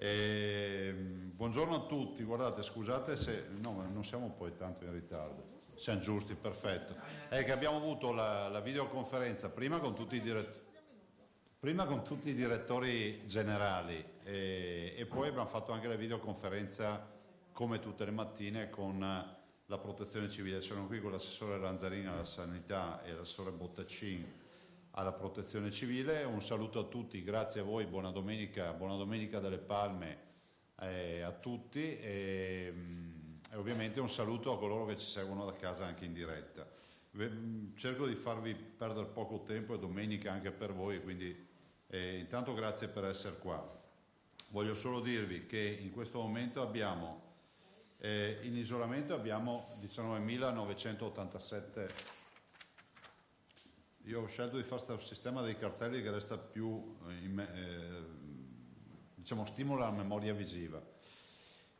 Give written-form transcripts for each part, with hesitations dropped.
Buongiorno a tutti, guardate, scusate se no, ma non siamo poi tanto in ritardo, siamo giusti, perfetto. È che abbiamo avuto la videoconferenza prima con tutti i direttori generali e poi abbiamo fatto anche la videoconferenza come tutte le mattine con la protezione civile. Sono qui con l'assessore Ranzarini alla sanità e l'assessore Bottaccin alla protezione civile. Un saluto a tutti, grazie a voi, buona domenica delle Palme a tutti e ovviamente un saluto a coloro che ci seguono da casa anche in diretta. Cerco di farvi perdere poco tempo, è domenica anche per voi, quindi intanto grazie per essere qua. Voglio solo dirvi che in questo momento abbiamo in isolamento abbiamo 19.987. Io ho scelto di fare questo sistema dei cartelli che resta più, diciamo, stimola la memoria visiva.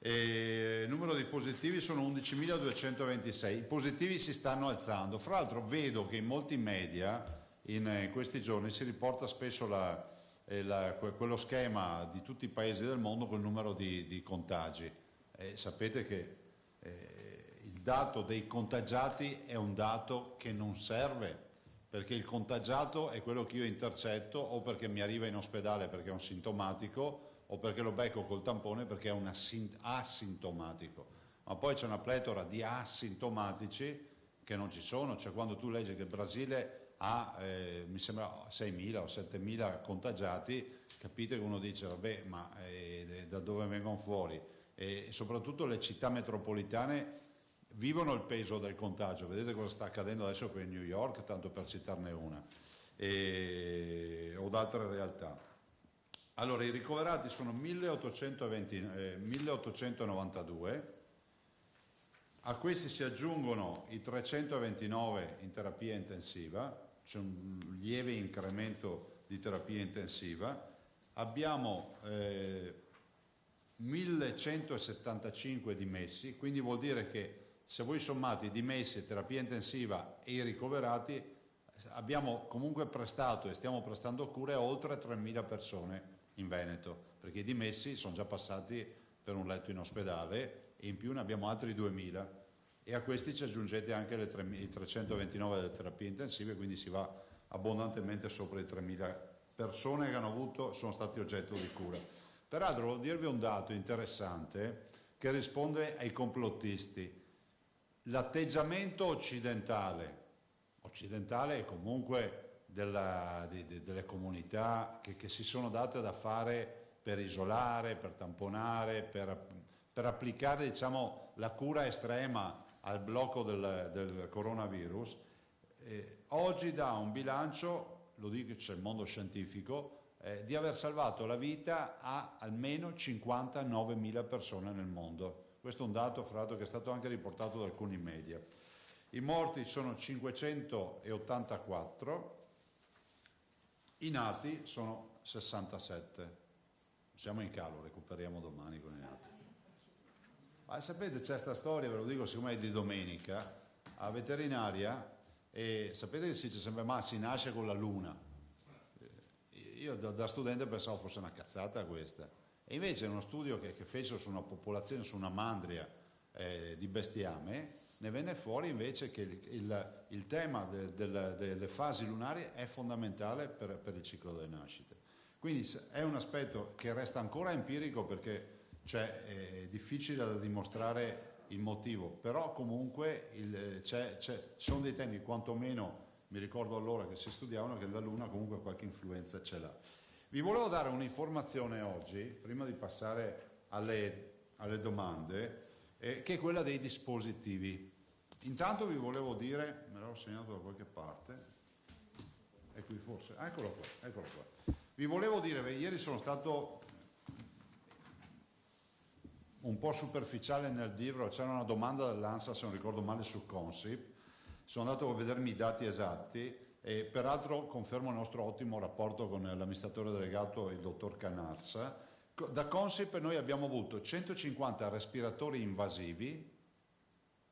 Il numero di positivi sono 11.226, i positivi si stanno alzando. Fra l'altro vedo che in molti media in questi giorni si riporta spesso quello schema di tutti i paesi del mondo col numero di contagi. Sapete che il dato dei contagiati è un dato che non serve, perché il contagiato è quello che io intercetto o perché mi arriva in ospedale perché è un sintomatico o perché lo becco col tampone perché è un asintomatico. Ma poi c'è una pletora di asintomatici che non ci sono, cioè quando tu leggi che il Brasile ha mi sembra 6.000 o 7.000 contagiati, capite che uno dice vabbè, ma da dove vengono fuori? E soprattutto le città metropolitane vivono il peso del contagio. Vedete cosa sta accadendo adesso per New York, tanto per citarne una, o altre realtà. Allora, i ricoverati sono 1892, a questi si aggiungono i 329 in terapia intensiva, c'è un lieve incremento di terapia intensiva, abbiamo 1175 dimessi, quindi vuol dire che se voi sommate i dimessi, terapia intensiva e i ricoverati, abbiamo comunque prestato e stiamo prestando cure a oltre 3.000 persone in Veneto, perché i dimessi sono già passati per un letto in ospedale e in più ne abbiamo altri 2.000 e a questi ci aggiungete anche i 329 delle terapie intensive, quindi si va abbondantemente sopra i 3.000 persone che sono stati oggetto di cura. Peraltro voglio dirvi un dato interessante che risponde ai complottisti. L'atteggiamento occidentale e comunque delle comunità che si sono date da fare per isolare, per tamponare, per applicare, diciamo, la cura estrema al blocco del coronavirus, oggi dà un bilancio, lo dico, c'è il mondo scientifico, di aver salvato la vita a almeno 59.000 persone nel mondo. Questo è un dato, fra l'altro, che è stato anche riportato da alcuni media. I morti sono 584, i nati sono 67. Siamo in calo, recuperiamo domani con i nati. Ma sapete, c'è sta storia, ve lo dico siccome è di domenica, a veterinaria, e sapete che si dice sempre ma si nasce con la luna. Io da studente pensavo fosse una cazzata questa. E invece uno studio che fecero su una popolazione, su una mandria di bestiame, ne venne fuori invece che il tema delle fasi lunari è fondamentale per il ciclo delle nascite. Quindi è un aspetto che resta ancora empirico perché è difficile da dimostrare il motivo, però comunque ci sono dei temi, quantomeno mi ricordo allora che si studiavano, che la Luna comunque qualche influenza ce l'ha. Vi volevo dare un'informazione oggi, prima di passare alle domande, che è quella dei dispositivi. Intanto vi volevo dire, me l'ho segnato da qualche parte, è qui forse, eccolo qua. Vi volevo dire, ieri sono stato un po' superficiale nel dirlo, c'era una domanda dell'ANSA, se non ricordo male, su Consip, sono andato a vedermi i dati esatti, e peraltro confermo il nostro ottimo rapporto con l'amministratore delegato, il dottor Canarsa. Da Consip noi abbiamo avuto 150 respiratori invasivi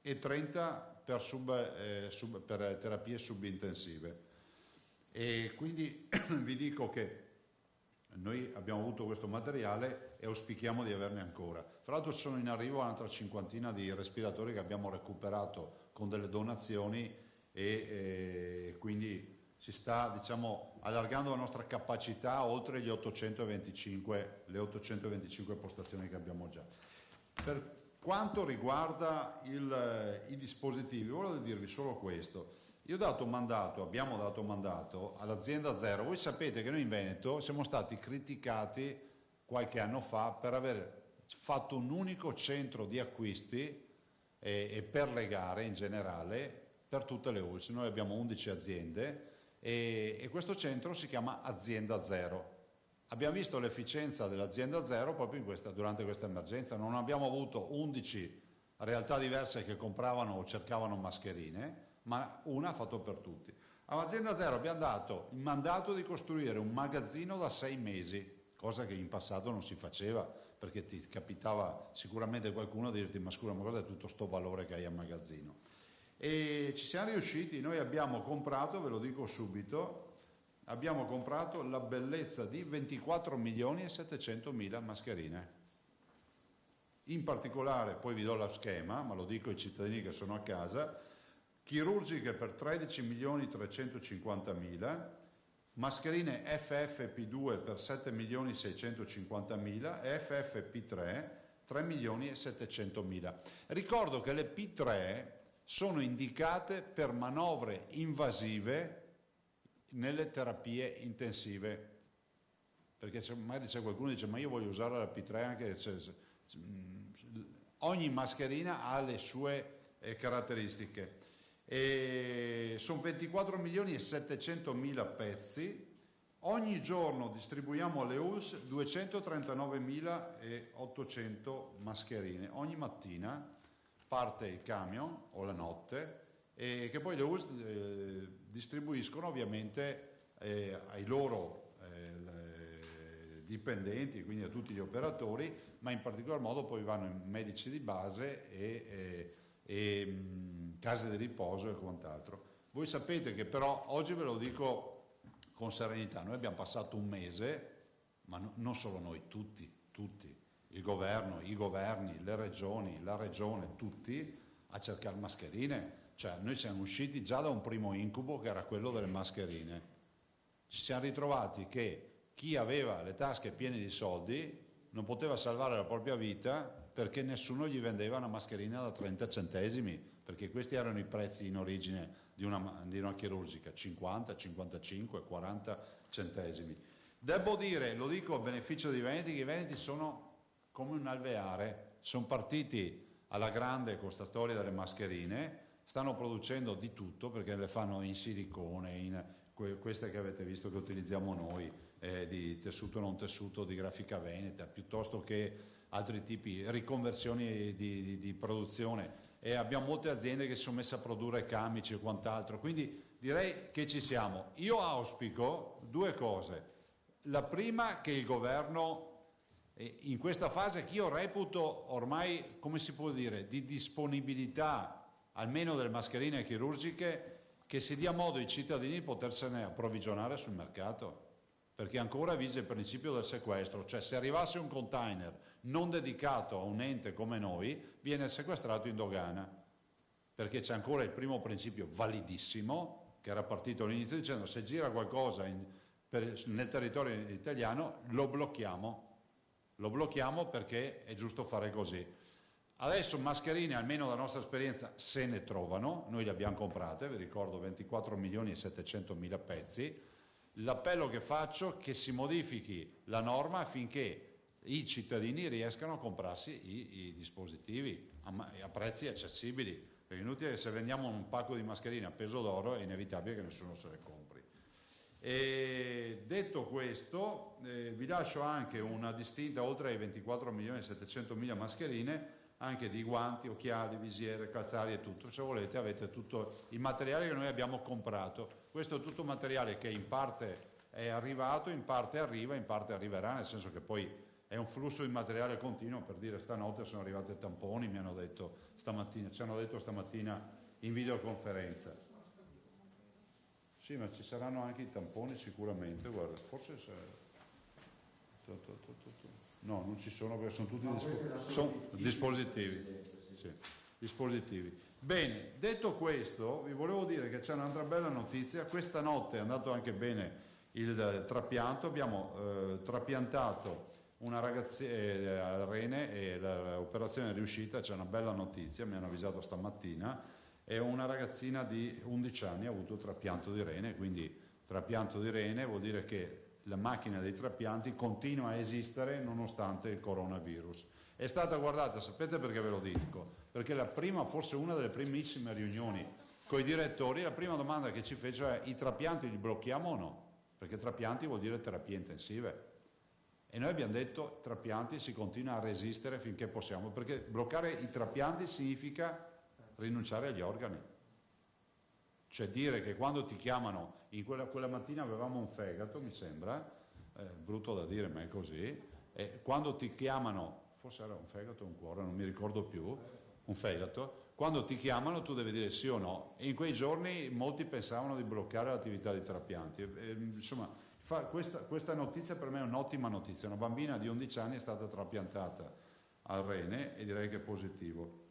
e 30 per terapie subintensive, e quindi vi dico che noi abbiamo avuto questo materiale e auspichiamo di averne ancora. Tra l'altro sono in arrivo un'altra cinquantina di respiratori che abbiamo recuperato con delle donazioni e quindi si sta, diciamo, allargando la nostra capacità oltre le 825 postazioni che abbiamo già. Per quanto riguarda i dispositivi, volevo dirvi solo questo. Abbiamo dato mandato all'azienda Zero. Voi sapete che noi in Veneto siamo stati criticati qualche anno fa per aver fatto un unico centro di acquisti e per le gare in generale per tutte le ULSS. Noi abbiamo 11 aziende e questo centro si chiama Azienda Zero. Abbiamo visto l'efficienza dell'Azienda Zero proprio durante questa emergenza. Non abbiamo avuto 11 realtà diverse che compravano o cercavano mascherine, ma una ha fatto per tutti. All'Azienda Zero abbiamo dato il mandato di costruire un magazzino da 6 mesi, cosa che in passato non si faceva, perché ti capitava sicuramente qualcuno a dirti ma scusa, ma cosa è tutto sto valore che hai al magazzino? E ci siamo riusciti. Noi abbiamo comprato, ve lo dico subito, abbiamo comprato la bellezza di 24 milioni e 700 mila mascherine. In particolare, poi vi do lo schema, ma lo dico ai cittadini che sono a casa, chirurgiche per 13 milioni 350 mila, mascherine FFP2 per 7 milioni 650 mila e FFP3 3 milioni e 700 mila. Ricordo che le P3 sono indicate per manovre invasive nelle terapie intensive, perché magari c'è qualcuno che dice ma io voglio usare la P3 anche ogni mascherina ha le sue caratteristiche. E sono 24 milioni e 700 mila pezzi. Ogni giorno distribuiamo alle ULSS 239.800 mascherine. Ogni mattina parte il camion o la notte e che poi le ULSS distribuiscono ovviamente ai loro dipendenti, quindi a tutti gli operatori, ma in particolar modo poi vanno i medici di base e case di riposo e quant'altro. Voi sapete che però, oggi ve lo dico con serenità, noi abbiamo passato un mese, ma non solo noi, tutti, il governo, i governi, le regioni, la regione, tutti, a cercare mascherine. Cioè noi siamo usciti già da un primo incubo che era quello delle mascherine. Ci siamo ritrovati che chi aveva le tasche piene di soldi non poteva salvare la propria vita perché nessuno gli vendeva una mascherina da 30 centesimi, perché questi erano i prezzi in origine di una chirurgica, 50, 55, 40 centesimi. Devo dire, lo dico a beneficio dei veneti, che i veneti sono come un alveare, sono partiti alla grande con questa storia delle mascherine, stanno producendo di tutto perché le fanno in silicone, in queste che avete visto che utilizziamo noi, di tessuto non tessuto, di grafica veneta, piuttosto che altri tipi, riconversioni di produzione, e abbiamo molte aziende che si sono messe a produrre camici e quant'altro, quindi direi che ci siamo. Io auspico due cose. La prima, che il governo in questa fase che io reputo ormai, come si può dire, di disponibilità almeno delle mascherine chirurgiche, che si dia modo ai cittadini di potersene approvvigionare sul mercato, perché ancora vige il principio del sequestro, cioè se arrivasse un container non dedicato a un ente come noi, viene sequestrato in dogana, perché c'è ancora il primo principio validissimo, che era partito all'inizio dicendo se gira qualcosa nel territorio italiano lo blocchiamo perché è giusto fare così. Adesso mascherine, almeno dalla nostra esperienza, se ne trovano, noi le abbiamo comprate, vi ricordo 24 milioni e 700 mila pezzi. L'appello che faccio è che si modifichi la norma affinché i cittadini riescano a comprarsi i dispositivi a prezzi accessibili, perché è inutile che se vendiamo un pacco di mascherine a peso d'oro è inevitabile che nessuno se le compri. E detto questo, vi lascio anche una distinta, oltre ai 24 milioni e 700 mila mascherine, anche di guanti, occhiali, visiere, calzari e tutto. Se volete avete tutto il materiale che noi abbiamo comprato. Questo è tutto materiale che in parte è arrivato, in parte arriva, in parte arriverà, nel senso che poi è un flusso di materiale continuo. Per dire, stanotte sono arrivati i tamponi, ci hanno detto stamattina in videoconferenza. Sì, ma ci saranno anche i tamponi sicuramente, guarda, forse No, non ci sono perché sono tutti dispositivi. Sì, dispositivi. Bene, detto questo, vi volevo dire che c'è un'altra bella notizia. Questa notte è andato anche bene il trapianto, abbiamo trapiantato una ragazzina a Rene e l'operazione è riuscita, c'è una bella notizia, mi hanno avvisato stamattina, è una ragazzina di 11 anni, ha avuto trapianto di rene, quindi trapianto di rene vuol dire che la macchina dei trapianti continua a esistere nonostante il coronavirus. È stata guardata, sapete perché ve lo dico? Perché la prima, forse una delle primissime riunioni con i direttori, la prima domanda che ci fecero è: i trapianti li blocchiamo o no? Perché trapianti vuol dire terapie intensive. E noi abbiamo detto trapianti si continua a resistere finché possiamo, perché bloccare i trapianti significa rinunciare agli organi. Cioè dire che quando ti chiamano, quella mattina avevamo un fegato, mi sembra, brutto da dire ma è così, e quando ti chiamano, forse era un fegato o un cuore, non mi ricordo più, un fegato, quando ti chiamano tu devi dire sì o no, e in quei giorni molti pensavano di bloccare l'attività di trapianti. Insomma, questa notizia per me è un'ottima notizia, una bambina di 11 anni è stata trapiantata al rene e direi che è positivo.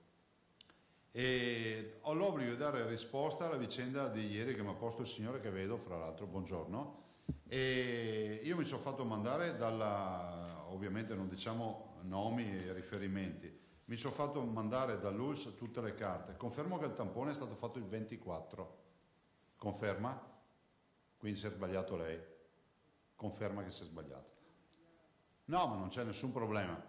E ho l'obbligo di dare risposta alla vicenda di ieri che mi ha posto il signore che vedo, fra l'altro, buongiorno, e io mi sono fatto mandare ovviamente non diciamo nomi e riferimenti, mi sono fatto mandare dall'ULSS tutte le carte, confermo che il tampone è stato fatto il 24, conferma? Quindi si è sbagliato lei, conferma che si è sbagliato. No, ma non c'è nessun problema,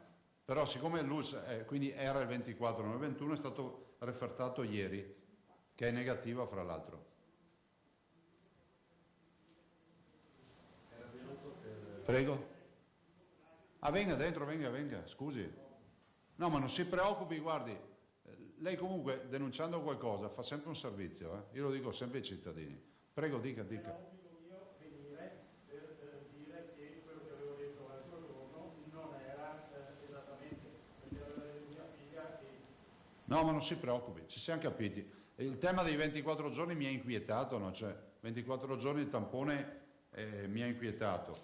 però siccome l'ULSS quindi era il 24, non il 21, è stato refertato ieri, che è negativa fra l'altro. Prego? Ah, venga dentro, venga, scusi. No, ma non si preoccupi, guardi, lei comunque denunciando qualcosa fa sempre un servizio, io lo dico sempre ai cittadini. Prego, dica. No, ma non si preoccupi, ci siamo capiti. Il tema dei 24 giorni mi ha inquietato, no? Cioè, 24 giorni il tampone mi ha inquietato.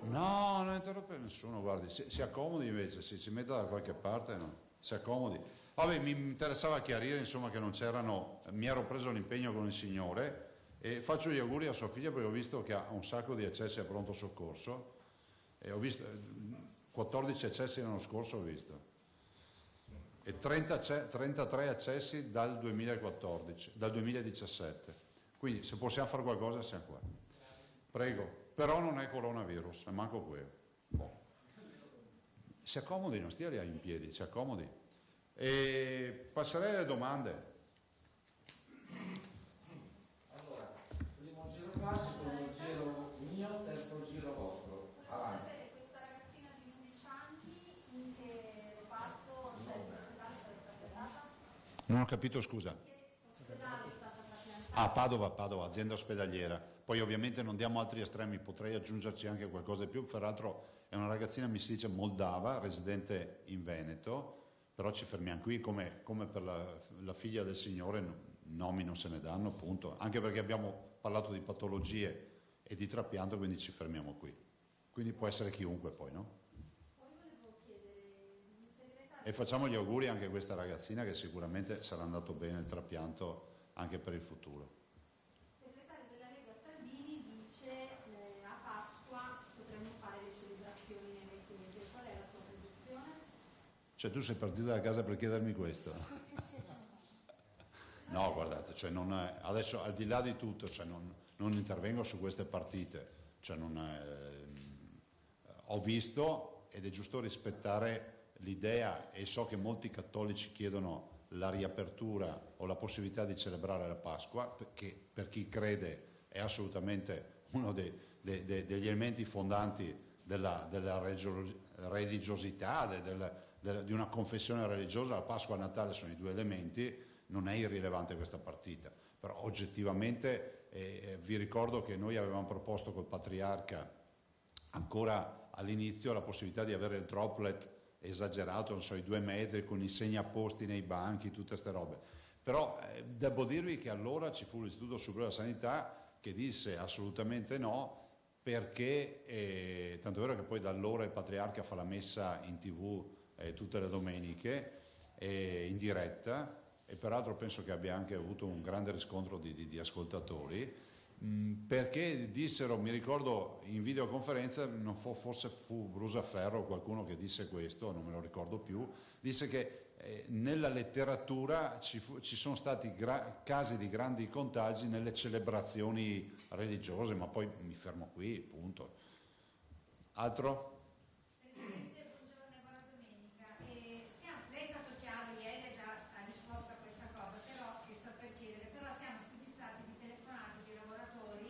No, non interrompe nessuno, guardi, si accomodi invece, si metta da qualche parte, no? Si accomodi. Vabbè, mi interessava chiarire, insomma, che non c'erano, mi ero preso l'impegno con il Signore e faccio gli auguri a sua figlia perché ho visto che ha un sacco di accessi a pronto soccorso e ho visto 14 accessi l'anno scorso, ho visto. E 33 accessi dal 2017. Quindi se possiamo fare qualcosa siamo qua. Prego. Però non è coronavirus, è manco quello. Boh. Si accomodi, non stia lì in piedi, si accomodi. E passerei alle domande. Allora, primo giro classico, giro mio, terzo giro vostro. Avanti. Questa ragazzina di 11 anni, in che reparto, cioè in che ospedale è stata trapiantata? Non ho capito, scusa. In che ospedale è stata trapiantata? Ah, Padova, azienda ospedaliera. Poi ovviamente non diamo altri estremi, potrei aggiungerci anche qualcosa di più, peraltro è una ragazzina, mi si dice, moldava, residente in Veneto, però ci fermiamo qui come per la figlia del signore, nomi non se ne danno, appunto, anche perché abbiamo parlato di patologie e di trapianto, quindi ci fermiamo qui. Quindi può essere chiunque poi, no? Poi volevo chiedere, il segretario... E facciamo gli auguri anche a questa ragazzina che sicuramente sarà andato bene il trapianto anche per il futuro. Il segretario della Lega Salvini dice a Pasqua potremmo fare le celebrazioni nei vecchi mesi. Qual è la sua posizione? Cioè tu sei partito da casa per chiedermi questo? No, guardate, cioè adesso al di là di tutto, cioè non intervengo su queste partite, cioè ho visto ed è giusto rispettare l'idea e so che molti cattolici chiedono la riapertura o la possibilità di celebrare la Pasqua, che per chi crede è assolutamente uno degli elementi fondanti della religiosità, di una confessione religiosa. La Pasqua e il Natale sono i due elementi, non è irrilevante questa partita, però oggettivamente vi ricordo che noi avevamo proposto col Patriarca ancora all'inizio la possibilità di avere il droplet esagerato, non so, i 2 metri con i segnaposti nei banchi, tutte queste robe. Però devo dirvi che allora ci fu l'Istituto Superiore della Sanità che disse assolutamente no, perché, tanto è vero che poi da allora il patriarca fa la messa in TV tutte le domeniche in diretta, e peraltro penso che abbia anche avuto un grande riscontro di ascoltatori, perché dissero, mi ricordo in videoconferenza, non forse fu Brusaferro o qualcuno che disse questo, non me lo ricordo più, disse che nella letteratura ci sono stati casi di grandi contagi nelle celebrazioni religiose, ma poi mi fermo qui, punto. Altro? Presidente, buongiorno e buona domenica. Lei è stato chiaro ieri, ha risposto a questa cosa, però che sto per chiedere, però siamo soddisfatti di telefonate di lavoratori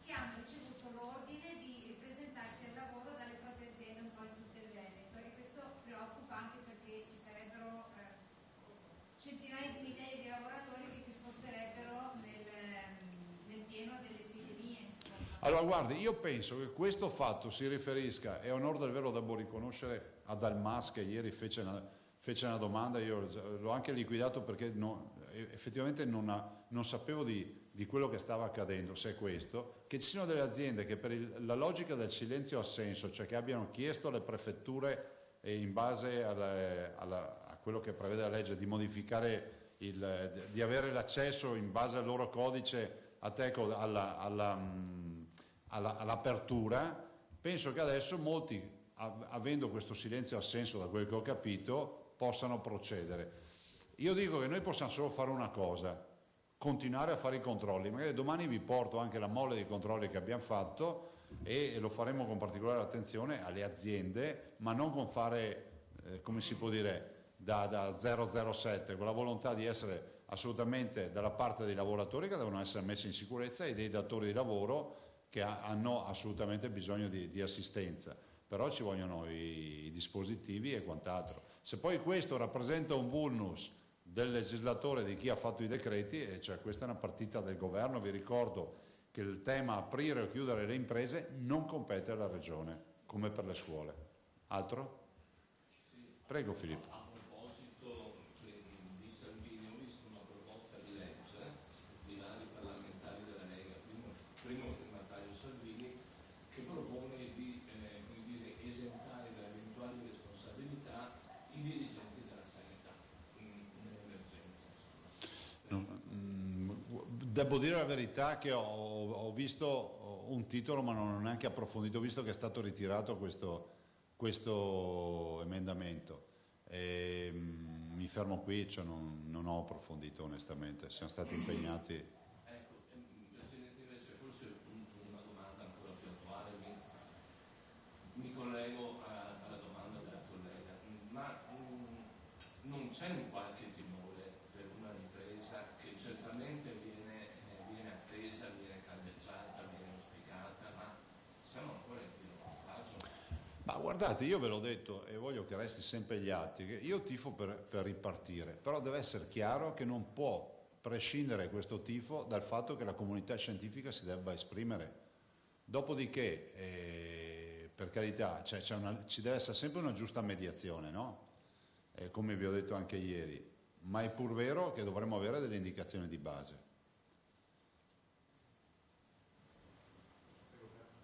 che hanno ricevuto l'ordine di presentarsi al lavoro dalle proprie aziende un po' in tutto il Veneto, e questo preoccupa anche perché ci sarebbero centinaia di migliaia di lavoratori che si sposterebbero nel pieno delle epidemie, insomma. Allora guardi, io penso che questo fatto si riferisca, e a onor del vero devo riconoscere a Dalmas che ieri fece una domanda, io l'ho anche liquidato perché effettivamente non sapevo di quello che stava accadendo, se è questo, che ci siano delle aziende che per la logica del silenzio assenso, cioè che abbiano chiesto alle prefetture in base a quello che prevede la legge di modificare, di avere l'accesso in base al loro codice Ateco all'apertura, penso che adesso molti, avendo questo silenzio assenso da quel che ho capito, possano procedere. Io dico che noi possiamo solo fare una cosa, continuare a fare i controlli, magari domani vi porto anche la mole di controlli che abbiamo fatto e lo faremo con particolare attenzione alle aziende, ma non con fare, come si può dire, da 007, con la volontà di essere assolutamente dalla parte dei lavoratori che devono essere messi in sicurezza e dei datori di lavoro che hanno assolutamente bisogno di assistenza, però ci vogliono i dispositivi e quant'altro. Se poi questo rappresenta un vulnus del legislatore, di chi ha fatto i decreti, cioè questa è una partita del governo. Vi ricordo che il tema aprire o chiudere le imprese non compete alla Regione, come per le scuole. Altro? Prego Filippo. A proposito di Salvini, ho visto una proposta di legge di vari parlamentari della Lega, primo firmatario Salvini, che propone di esentare da eventuali responsabilità i dirigenti della sanità in emergenza. Devo dire la verità che ho visto un titolo ma non ho neanche approfondito, visto che è stato ritirato questo emendamento. Mi fermo qui, cioè non ho approfondito onestamente, siamo stati impegnati. Ecco, Presidente, invece forse una domanda ancora più attuale, mi collego alla domanda della collega, ma non c'è un qualche timore per una ripresa che certamente viene attesa, viene caldeggiata, viene auspicata, ma siamo ancora in pieno contagio? Ma guardate, io ve l'ho detto e voglio che resti sempre agli atti, che io tifo per ripartire, però deve essere chiaro che non può prescindere questo tifo dal fatto che la comunità scientifica si debba esprimere. Dopodiché, per carità, ci deve essere sempre una giusta mediazione, no? Come vi ho detto anche ieri, ma è pur vero che dovremmo avere delle indicazioni di base.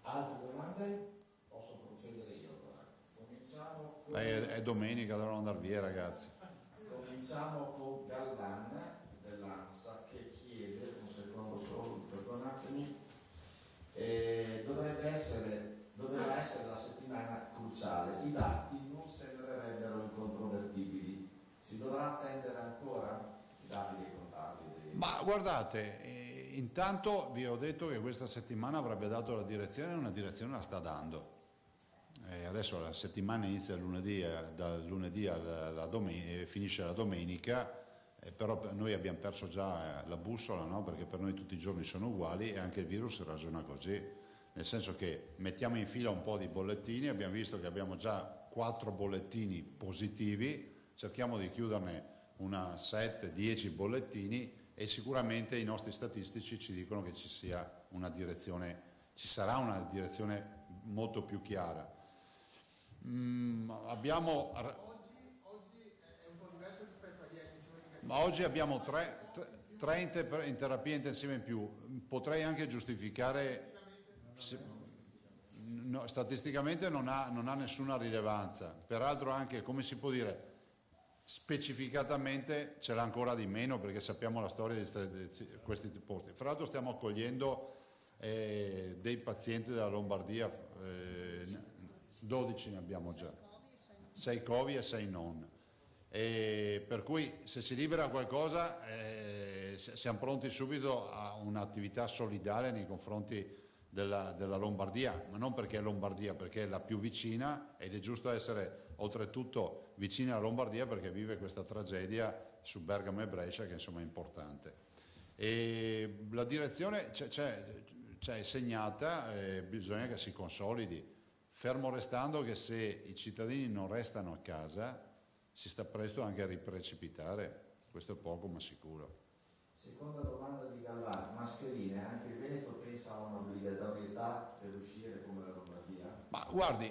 Altre domande? Posso procedere io allora. Cominciamo con... È domenica, dovrò andare via ragazzi. Cominciamo con Gallan dell'ANSA che chiede, un secondo solo, perdonatemi, doveva essere la settimana cruciale. I dati non sembrerebbero incontrovertibili. Si dovrà attendere ancora i dati dei contagi? Ma guardate, intanto vi ho detto che questa settimana avrebbe dato la direzione e una direzione la sta dando. Adesso la settimana inizia dal lunedì alla finisce la domenica, però noi abbiamo perso già la bussola, no? Perché per noi tutti i giorni sono uguali e anche il virus ragiona così, nel senso che mettiamo in fila un po' di bollettini, abbiamo visto che abbiamo già 4 bollettini positivi, cerchiamo di chiuderne una 7-10 bollettini e sicuramente i nostri statistici ci dicono che ci sarà una direzione molto più chiara. Oggi è un po' diverso rispetto a ieri. Ma oggi abbiamo tre in terapia intensiva in più. Potrei anche giustificare, no, statisticamente non ha nessuna rilevanza, peraltro anche, come si può dire, specificatamente ce l'ha ancora di meno perché sappiamo la storia di questi posti. Fra l'altro stiamo accogliendo dei pazienti della Lombardia, 12 ne abbiamo già, 6 Covid e 6 non. E per cui se si libera qualcosa siamo pronti subito a un'attività solidale nei confronti della Lombardia, ma non perché è Lombardia, perché è la più vicina ed è giusto essere oltretutto vicini alla Lombardia perché vive questa tragedia su Bergamo e Brescia che insomma è importante. E la direzione c'è segnata, bisogna che si consolidi, fermo restando che se i cittadini non restano a casa si sta presto anche a riprecipitare, questo è poco ma sicuro. Seconda domanda di Gallant, mascherine, anche il Veneto pensa a un'obbligatorietà per uscire come la Lombardia? Ma guardi,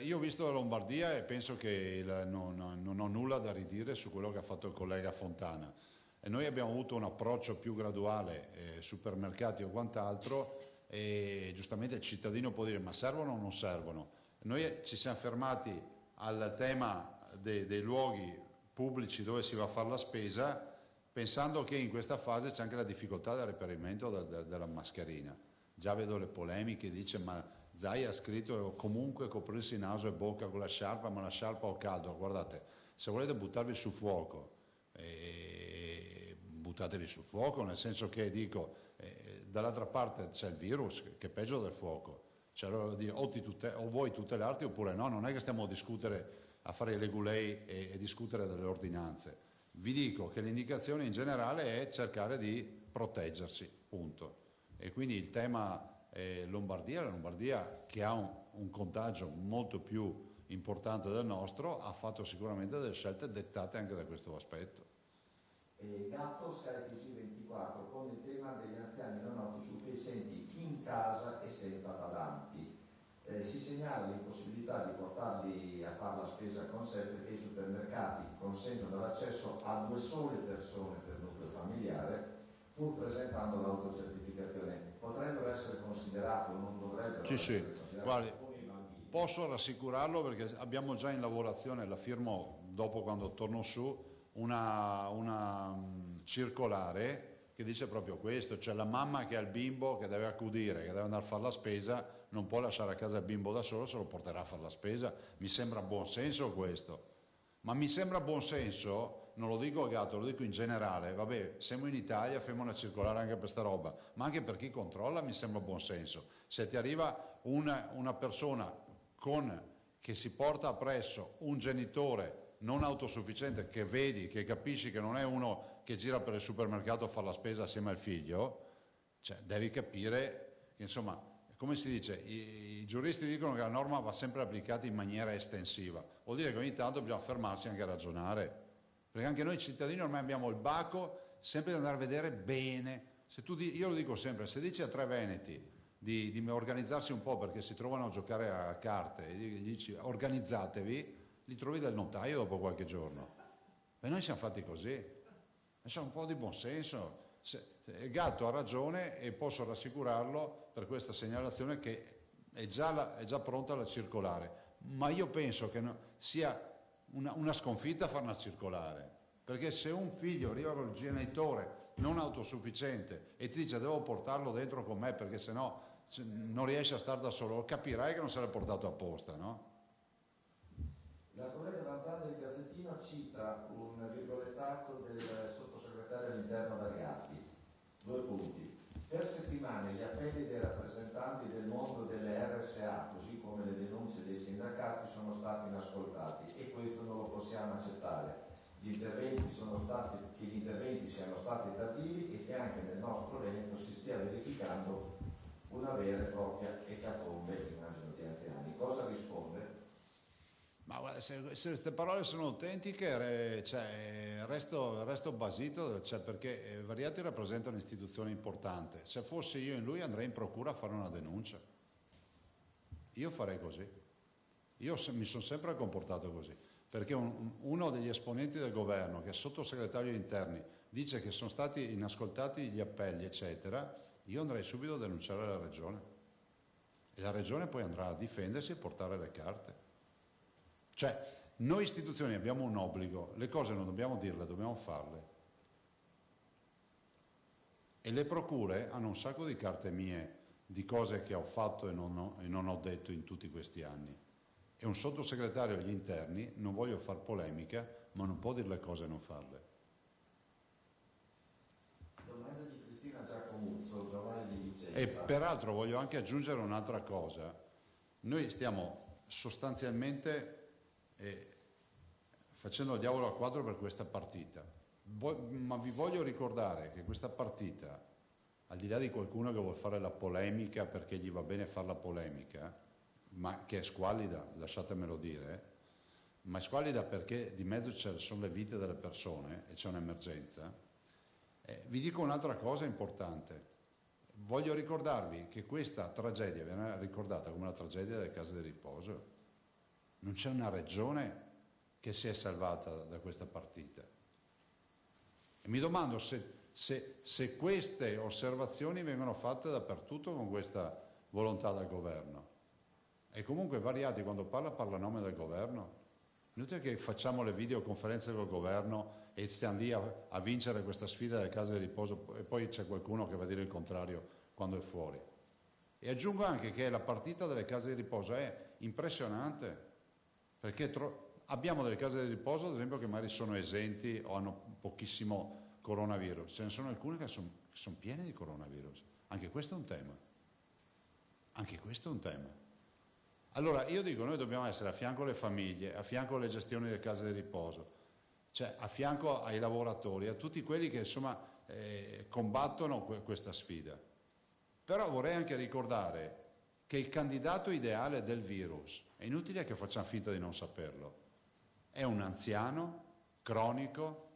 io ho visto la Lombardia e penso che non ho nulla da ridire su quello che ha fatto il collega Fontana. E noi abbiamo avuto un approccio più graduale, supermercati o quant'altro, e giustamente il cittadino può dire ma servono o non servono? Noi ci siamo fermati al tema dei luoghi pubblici dove si va a fare la spesa, pensando che in questa fase c'è anche la difficoltà del reperimento della mascherina. Già vedo le polemiche, dice ma Zai ha scritto comunque coprirsi naso e bocca con la sciarpa, ma la sciarpa ho caldo. Guardate, se volete buttarvi sul fuoco, buttatevi sul fuoco, nel senso che dico, dall'altra parte c'è il virus che è peggio del fuoco. Cioè, o vuoi tutelarti oppure no, non è che stiamo a discutere, a fare i legulei e discutere delle ordinanze. Vi dico che l'indicazione in generale è cercare di proteggersi, punto. E quindi il tema la Lombardia che ha un contagio molto più importante del nostro, ha fatto sicuramente delle scelte dettate anche da questo aspetto. Gatto Sky 24 con il tema degli anziani non autosufficienti in casa e senza badanti. Si segnala l'impossibilità di portarli a fare la spesa con sé perché i supermercati consentono l'accesso a 2 sole persone per nucleo familiare pur presentando l'autocertificazione. Potrebbero essere considerati o non dovrebbero essere considerati Guardi, come i bambini? posso rassicurarlo perché abbiamo già in lavorazione, la firmo dopo quando torno su, una circolare che dice proprio questo, cioè la mamma che ha il bimbo che deve accudire, che deve andare a fare la spesa, non può lasciare a casa il bimbo da solo, se lo porterà a fare la spesa. Mi sembra buon senso questo, ma mi sembra buon senso, non lo dico a Gatto, lo dico in generale, vabbè, siamo in Italia, fermo una circolare anche per sta roba, ma anche per chi controlla mi sembra buon senso. Se ti arriva una persona che si porta appresso un genitore non autosufficiente, che vedi, che capisci che non è uno che gira per il supermercato a fare la spesa assieme al figlio, cioè devi capire che insomma, come si dice, i giuristi dicono che la norma va sempre applicata in maniera estensiva, vuol dire che ogni tanto bisogna fermarsi anche a ragionare, perché anche noi cittadini ormai abbiamo il baco sempre di andare a vedere bene. Io lo dico sempre, se dici a 3 veneti di organizzarsi un po' perché si trovano a giocare a carte e gli dici organizzatevi, li trovi dal notaio dopo qualche giorno. E noi siamo fatti così. C'è un po' di buonsenso. Il Gatto ha ragione e posso rassicurarlo per questa segnalazione che è già pronta la circolare. Ma io penso che sia una sconfitta fare una circolare. Perché se un figlio arriva con il genitore non autosufficiente e ti dice devo portarlo dentro con me perché sennò non riesce a stare da solo, capirai che non se l'è portato apposta, no? La collega Vantana del Gazzettino cita un virgolettato del sottosegretario all'interno Vergatti. 2 punti. Per settimane gli appelli dei rappresentanti del mondo delle RSA, così come le denunce dei sindacati, sono stati inascoltati e questo non lo possiamo accettare. Che gli interventi siano stati tardivi e che anche nel nostro Veneto si stia verificando una vera e propria ecatombe, immagino, di anziani. Cosa risponde? Ma guarda, se queste parole sono autentiche, resto basito, perché Variati rappresenta un'istituzione importante. Se fossi io in lui andrei in procura a fare una denuncia. Io farei così. Io mi sono sempre comportato così, perché uno degli esponenti del governo, che è sottosegretario agli interni, dice che sono stati inascoltati gli appelli, eccetera, io andrei subito a denunciare la regione. e la regione poi andrà a difendersi e portare le carte. Cioè, noi istituzioni abbiamo un obbligo, le cose non dobbiamo dirle, dobbiamo farle. E le procure hanno un sacco di carte mie di cose che ho fatto e non ho detto in tutti questi anni. E un sottosegretario agli interni, non voglio far polemica, ma non può dire le cose e non farle. Domanda di Cristina Giacomuzzo, Giovanni di Vicenza. E peraltro voglio anche aggiungere un'altra cosa. Noi stiamo sostanzialmente facendo il diavolo a quattro per questa partita. Ma vi voglio ricordare che questa partita, al di là di qualcuno che vuole fare la polemica perché gli va bene fare la polemica, ma che è squallida, lasciatemelo dire, ma è squallida perché di mezzo ci sono le vite delle persone e c'è un'emergenza. Vi dico un'altra cosa importante. Voglio ricordarvi che questa tragedia viene ricordata come la tragedia delle case di riposo. Non c'è una regione che si è salvata da questa partita. E mi domando se queste osservazioni vengono fatte dappertutto con questa volontà del governo. E comunque Variati quando parla a nome del governo. Inutile che facciamo le videoconferenze col governo e stiamo lì a vincere questa sfida delle case di riposo e poi c'è qualcuno che va a dire il contrario quando è fuori. E aggiungo anche che la partita delle case di riposo è impressionante, perché abbiamo delle case di riposo, ad esempio, che magari sono esenti o hanno pochissimo coronavirus. Ce ne sono alcune che sono piene di coronavirus. Anche questo è un tema. Anche questo è un tema. Allora io dico, noi dobbiamo essere a fianco alle famiglie, a fianco alle gestioni delle case di riposo, cioè a fianco ai lavoratori, a tutti quelli che insomma combattono questa sfida. Però vorrei anche ricordare che il candidato ideale del virus, è inutile che facciamo finta di non saperlo, è un anziano, cronico,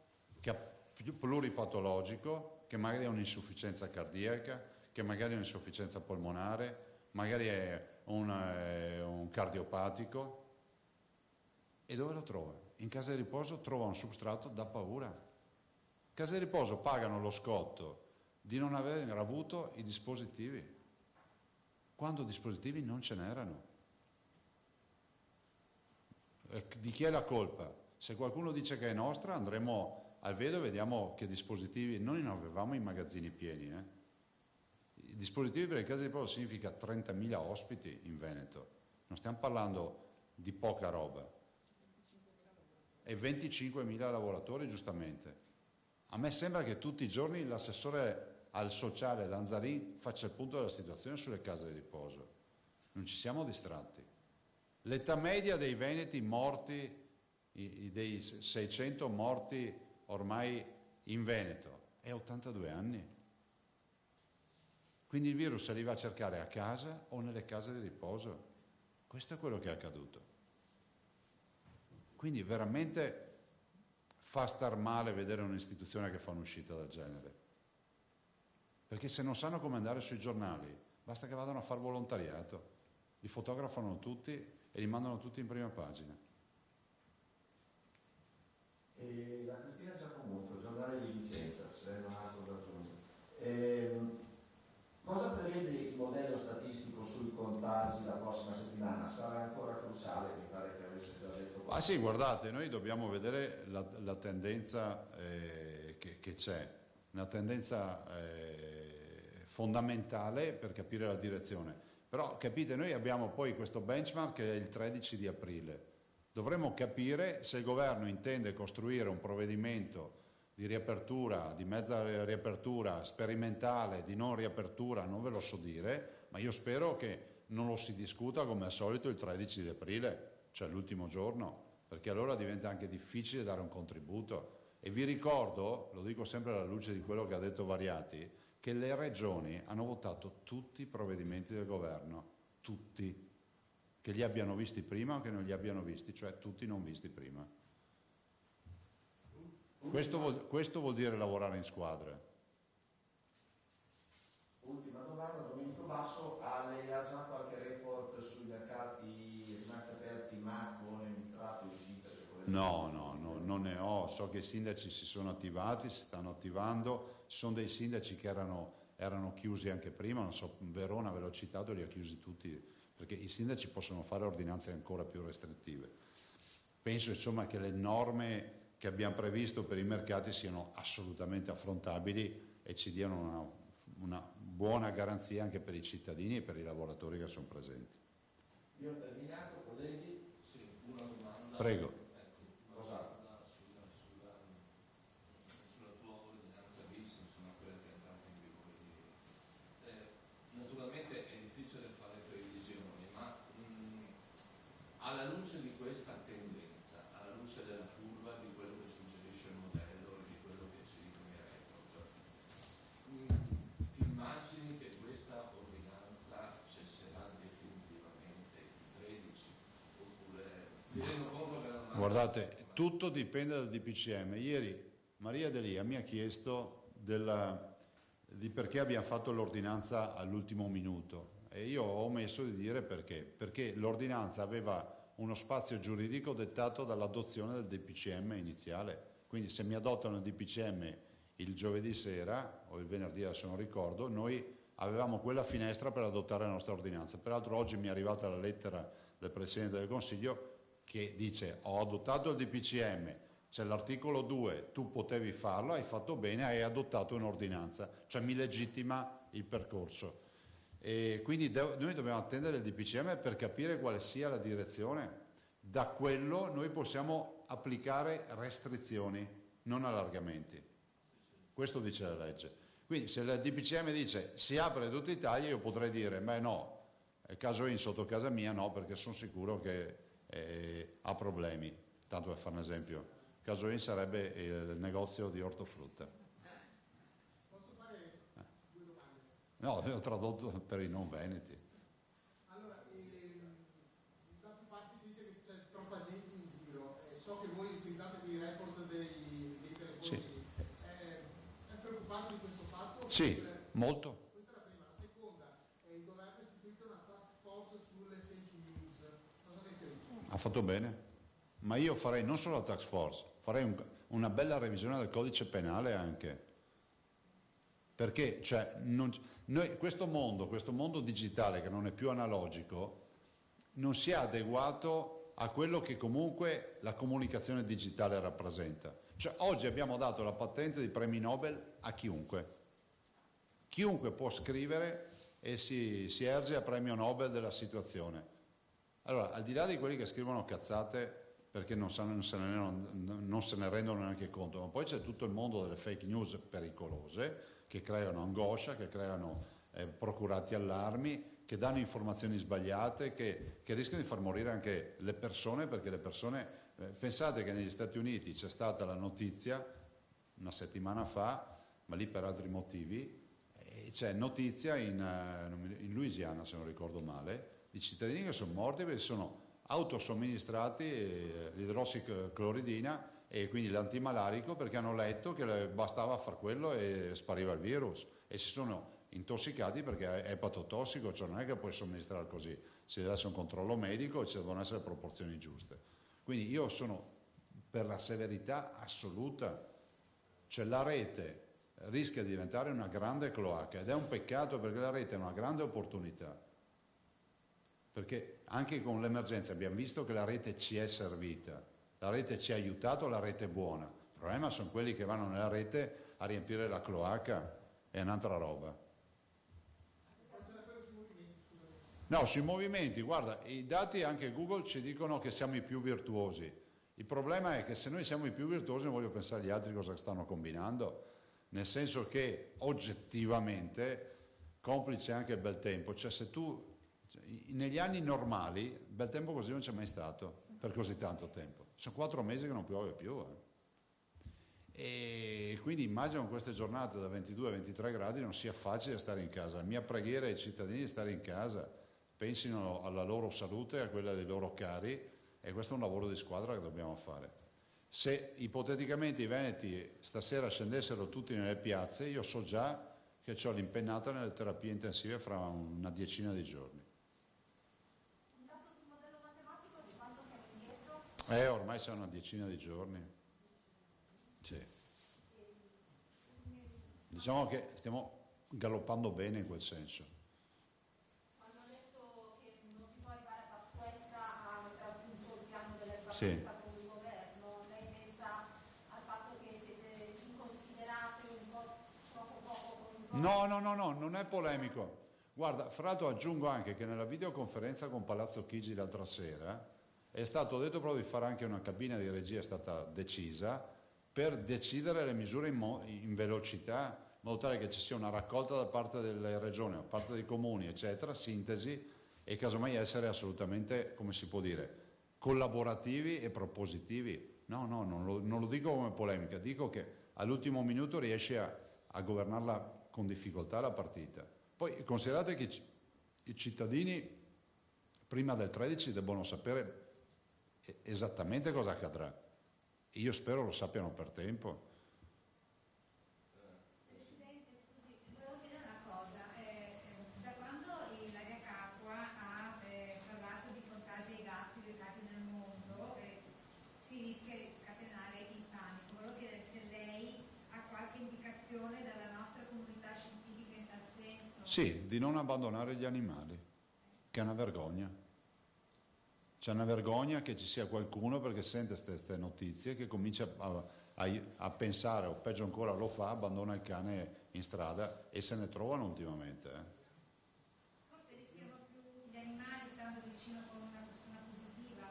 pluripatologico, che magari ha un'insufficienza cardiaca, che magari ha un'insufficienza polmonare, magari è un cardiopatico. E dove lo trova? In casa di riposo trova un substrato da paura. Case di riposo pagano lo scotto di non aver avuto i dispositivi, quando dispositivi non ce n'erano. Di chi è la colpa? Se qualcuno dice che è nostra, andremo al Vedo e vediamo che dispositivi, noi non avevamo i magazzini pieni. I dispositivi per le case di riposo significa 30.000 ospiti in Veneto, non stiamo parlando di poca roba. E 25.000 lavoratori, giustamente. A me sembra che tutti i giorni l'assessore al sociale Lanzarin faccia il punto della situazione sulle case di riposo. Non ci siamo distratti. L'età media dei veneti morti, dei 600 morti ormai in Veneto, è 82 anni. Quindi il virus arriva a cercare a casa o nelle case di riposo. Questo è quello che è accaduto. Quindi veramente fa star male vedere un'istituzione che fa un'uscita del genere. Perché se non sanno come andare sui giornali, basta che vadano a fare volontariato. Li fotografano tutti e li mandano tutti in prima pagina. E la Cristina Giacomuzzo, giornale di Vicenza, se non altro da aggiungere. Cosa prevede il modello statistico sui contagi la prossima settimana? Sarà ancora cruciale, mi pare che avesse già detto. Ah sì, guardate, noi dobbiamo vedere la tendenza che c'è, una tendenza fondamentale per capire la direzione. Però capite, noi abbiamo poi questo benchmark che è il 13 di aprile. Dovremmo capire se il governo intende costruire un provvedimento di riapertura, di mezza riapertura, sperimentale, di non riapertura, non ve lo so dire, ma io spero che non lo si discuta come al solito il 13 di aprile, cioè l'ultimo giorno, perché allora diventa anche difficile dare un contributo. E vi ricordo, lo dico sempre alla luce di quello che ha detto Variati, che le regioni hanno votato tutti i provvedimenti del governo, tutti, che li abbiano visti prima o che non li abbiano visti, cioè tutti non visti prima. Questo vuol dire lavorare in squadra. Ultima domanda, Domenico Basso, lei ha già qualche report sui mercati rimasti aperti ma con entrate e uscite? No, non ne ho. So che i sindaci si sono attivati, si stanno attivando, ci sono dei sindaci che erano erano chiusi anche prima, non so, Verona ve l'ho citato, li ha chiusi tutti, perché i sindaci possono fare ordinanze ancora più restrittive. Penso insomma che le norme che abbiamo previsto per i mercati siano assolutamente affrontabili e ci diano una buona garanzia anche per i cittadini e per i lavoratori che sono presenti. Io ho terminato, colleghi. Sì, una domanda. Prego. Ecco, una domanda sulla tua ordinanza bis, insomma quella che è entrata in vigore ieri. Naturalmente è difficile fare previsioni, ma alla luce di questa tendenza, alla luce della curva, di quello che suggerisce il modello e di quello che ci dicono i report, ti immagini che questa ordinanza cesserà definitivamente il 13 oppure ti rendo conto che non ha... Guardate, tutto dipende dal DPCM. Ieri Maria Delia mi ha chiesto di perché abbiamo fatto l'ordinanza all'ultimo minuto e io ho omesso di dire perché l'ordinanza aveva uno spazio giuridico dettato dall'adozione del DPCM iniziale. Quindi se mi adottano il DPCM il giovedì sera o il venerdì, adesso non ricordo, noi avevamo quella finestra per adottare la nostra ordinanza. Peraltro oggi mi è arrivata la lettera del Presidente del Consiglio che dice: ho adottato il DPCM, c'è l'articolo 2, tu potevi farlo, hai fatto bene, hai adottato un'ordinanza, cioè mi legittima il percorso. E quindi noi dobbiamo attendere il DPCM per capire quale sia la direzione. Da quello noi possiamo applicare restrizioni, non allargamenti. Questo dice la legge. Quindi se il DPCM dice si apre tutta Italia, io potrei dire beh no, caso in sotto casa mia no, perché sono sicuro che ha problemi. Tanto per fare un esempio, caso in sarebbe il negozio di ortofrutta. Posso fare due domande? No, ho tradotto per i non veneti. Allora, da più parti si dice che c'è troppa gente in giro, so che voi utilizzate i report dei telefoni, Sì. È preoccupante di questo fatto? Sì, molto. Questa è la prima. La seconda, il governo ha istituito una task force sulle fake news. Cosa ne pensi? Ha fatto bene. Ma io farei non solo la task force, farei una bella revisione del codice penale anche. Perché cioè, questo mondo digitale che non è più analogico, non si è adeguato a quello che comunque la comunicazione digitale rappresenta. Cioè, oggi abbiamo dato la patente di premi Nobel a chiunque. Chiunque può scrivere e si erge a premio Nobel della situazione. Allora, al di là di quelli che scrivono cazzate perché non se ne rendono neanche conto, ma poi c'è tutto il mondo delle fake news pericolose che creano angoscia, che creano procurati allarmi, che danno informazioni sbagliate, che rischiano di far morire anche le persone, perché le persone, pensate che negli Stati Uniti c'è stata la notizia una settimana fa, ma lì per altri motivi, c'è notizia in Louisiana, se non ricordo male, di cittadini che sono morti perché sono autosomministrati l'idrossicloridina e quindi l'antimalarico perché hanno letto che bastava far quello e spariva il virus e si sono intossicati perché è epatotossico, cioè non è che puoi somministrare così, ci deve essere un controllo medico e ci devono essere proporzioni giuste. Quindi io sono per la severità assoluta, cioè la rete rischia di diventare una grande cloaca ed è un peccato perché la rete è una grande opportunità. Perché anche con l'emergenza abbiamo visto che la rete ci è servita, la rete ci ha aiutato, la rete è buona. Il problema sono quelli che vanno nella rete a riempire la cloaca, è un'altra roba. Poi c'era quello sui movimenti, scusami. No, sui movimenti, guarda, i dati anche Google ci dicono che siamo i più virtuosi. Il problema è che se noi siamo i più virtuosi non voglio pensare agli altri cosa stanno combinando, nel senso che oggettivamente, complice anche il bel tempo, cioè se tu negli anni normali, bel tempo così non c'è mai stato, per così tanto tempo. Sono 4 mesi che non piove più. E quindi immagino che queste giornate da 22 a 23 gradi non sia facile stare in casa. La mia preghiera ai cittadini è stare in casa, pensino alla loro salute e a quella dei loro cari e questo è un lavoro di squadra che dobbiamo fare. Se ipoteticamente i veneti stasera scendessero tutti nelle piazze, io so già che ho l'impennata nelle terapie intensive fra una decina di giorni. Ormai sono una decina di giorni. Sì. Diciamo che stiamo galoppando bene in quel senso. Hanno detto che non si può arrivare a Pasquetta a mettere a punto il piano delle Sì. partite con il governo. Lei pensa al fatto che siete inconsiderati un po' troppo poco coinvolti? No, non è polemico. Guarda, fra l'altro aggiungo anche che nella videoconferenza con Palazzo Chigi l'altra sera è stato detto proprio di fare anche una cabina di regia, è stata decisa, per decidere le misure in velocità, in modo tale che ci sia una raccolta da parte delle regioni, da parte dei comuni, eccetera, sintesi, e casomai essere assolutamente, come si può dire, collaborativi e propositivi. No, non lo dico come polemica, dico che all'ultimo minuto riesce a governarla con difficoltà la partita. Poi considerate che i cittadini prima del 13 debbono sapere esattamente cosa accadrà. Io spero lo sappiano per tempo. Presidente, scusi, volevo dire una cosa. Da quando l'Area Capua ha parlato di contagi ai gatti dei casi nel mondo, si rischia di scatenare il panico. Volevo chiedere se lei ha qualche indicazione dalla nostra comunità scientifica in tal senso. Sì, di non abbandonare gli animali, che è una vergogna. C'è una vergogna che ci sia qualcuno, perché sente queste notizie, che comincia a pensare, o peggio ancora lo fa, abbandona il cane in strada, e se ne trovano ultimamente. Forse rischiano più gli animali stando vicino con una persona positiva,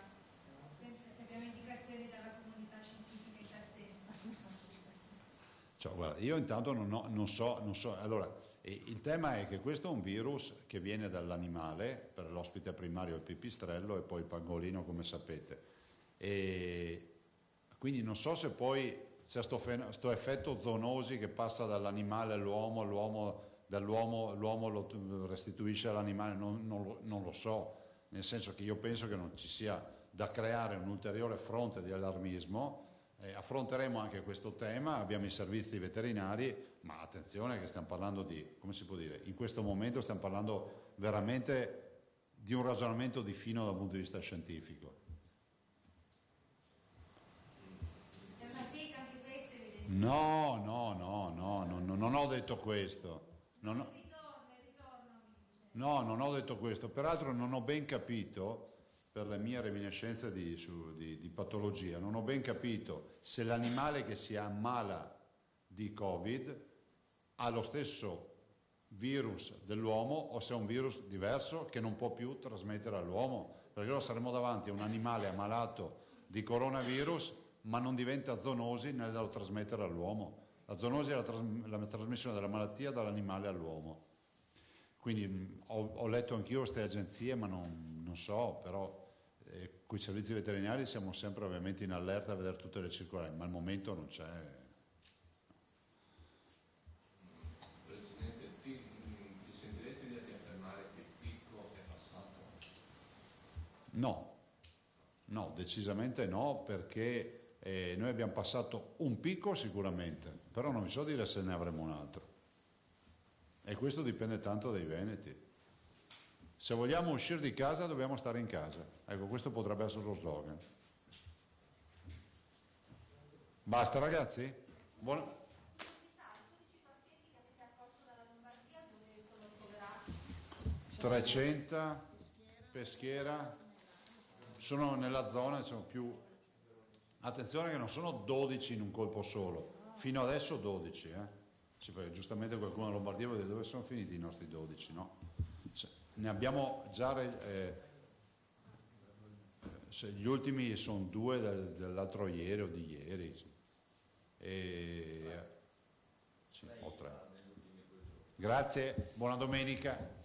se abbiamo indicazioni dalla comunità scientifica in tal senso. Cioè, guarda, io intanto non so. Allora, il tema è che questo è un virus che viene dall'animale, per l'ospite primario il pipistrello e poi il pangolino, come sapete. E quindi non so se poi c'è sto effetto zoonosi che passa dall'animale all'uomo, l'uomo lo restituisce all'animale, non lo so, nel senso che io penso che non ci sia da creare un ulteriore fronte di allarmismo. Affronteremo anche questo tema, abbiamo i servizi veterinari, ma attenzione che stiamo parlando di, come si può dire, in questo momento stiamo parlando veramente di un ragionamento di fino dal punto di vista scientifico. È una fake anche questa, evidentemente. No, non ho detto questo. Il ritorno, mi dice. No, non ho detto questo. Peraltro non ho ben capito, per le mie reminiscenze di patologia, non ho ben capito se l'animale che si ammala di Covid ha lo stesso virus dell'uomo o se è un virus diverso che non può più trasmettere all'uomo, perché allora saremo davanti a un animale ammalato di coronavirus ma non diventa zoonosi nello trasmettere all'uomo. La zoonosi è la trasmissione della malattia dall'animale all'uomo. Quindi ho letto anch'io queste agenzie, ma non so, però con i servizi veterinari siamo sempre ovviamente in allerta a vedere tutte le circolari, ma al momento non c'è. Presidente, ti sentiresti di affermare che il picco è passato? No, decisamente no, perché noi abbiamo passato un picco sicuramente, però non vi so dire se ne avremo un altro. E questo dipende tanto dai veneti. Se vogliamo uscire di casa dobbiamo stare in casa. Ecco, questo potrebbe essere lo slogan. Basta ragazzi? Buona... 300, Peschiera, sono nella zona, sono più... Attenzione che non sono 12 in un colpo solo, fino adesso 12, Sì, perché giustamente qualcuno in Lombardia vuole dire dove sono finiti i nostri 12, no? Ne abbiamo già... gli ultimi sono 2 dell'altro ieri o di ieri, sì, o 3. Grazie, buona domenica.